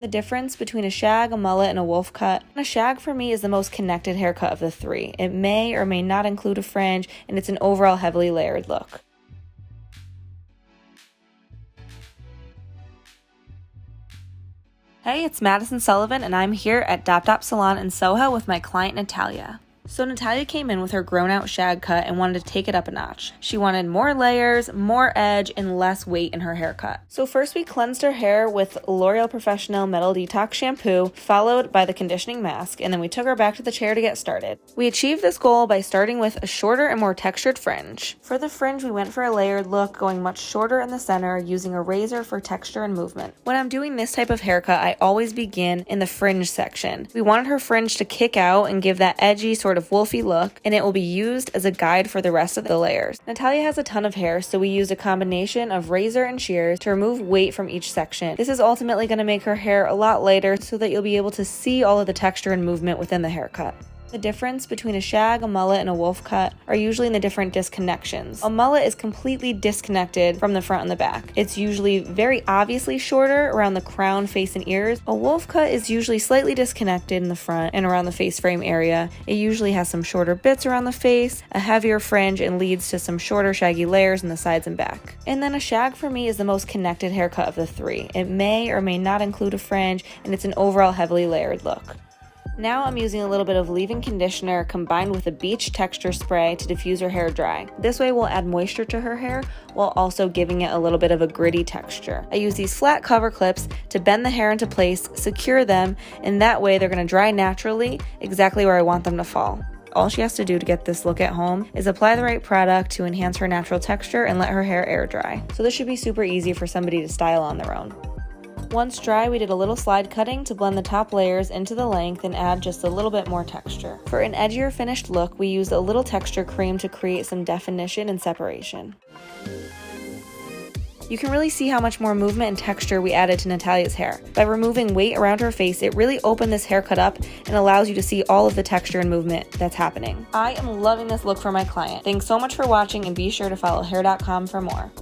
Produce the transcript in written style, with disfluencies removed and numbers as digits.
The difference between a shag, a mullet, and a wolf cut. A shag for me is the most connected haircut of the three. It may or may not include a fringe, and it's an overall heavily layered look. Hey, it's Madison Sullivan, and I'm here at Dop Salon in Soho with my client Natalia. So Natalia came in with her grown-out shag cut and wanted to take it up a notch. She wanted more layers, more edge, and less weight in her haircut. So first we cleansed her hair with L'Oreal Professional Metal Detox Shampoo, followed by the conditioning mask, and then we took her back to the chair to get started. We achieved this goal by starting with a shorter and more textured fringe. For the fringe, we went for a layered look, going much shorter in the center, using a razor for texture and movement. When I'm doing this type of haircut, I always begin in the fringe section. We wanted her fringe to kick out and give that edgy sort of wolfy look, and it will be used as a guide for the rest of the layers. Natalia has a ton of hair, so we used a combination of razor and shears to remove weight from each section. This is ultimately going to make her hair a lot lighter so that you'll be able to see all of the texture and movement within the haircut. The difference between a shag, a mullet, and a wolf cut are usually in the different disconnections. A mullet is completely disconnected from the front and the back. It's usually very obviously shorter around the crown, face, and ears. A wolf cut is usually slightly disconnected in the front and around the face frame area. It usually has some shorter bits around the face, a heavier fringe, and leads to some shorter shaggy layers in the sides and back. And then a shag for me is the most connected haircut of the three. It may or may not include a fringe, and it's an overall heavily layered look. Now I'm using a little bit of leave-in conditioner combined with a beach texture spray to diffuse her hair dry. This way we'll add moisture to her hair while also giving it a little bit of a gritty texture. I use these flat cover clips to bend the hair into place, secure them, and that way they're going to dry naturally exactly where I want them to fall. All she has to do to get this look at home is apply the right product to enhance her natural texture and let her hair air dry. So this should be super easy for somebody to style on their own. Once dry, we did a little slide cutting to blend the top layers into the length and add just a little bit more texture. For an edgier finished look, we used a little texture cream to create some definition and separation. You can really see how much more movement and texture we added to Natalia's hair. By removing weight around her face, it really opened this haircut up and allows you to see all of the texture and movement that's happening. I am loving this look for my client. Thanks so much for watching, and be sure to follow Hair.com for more.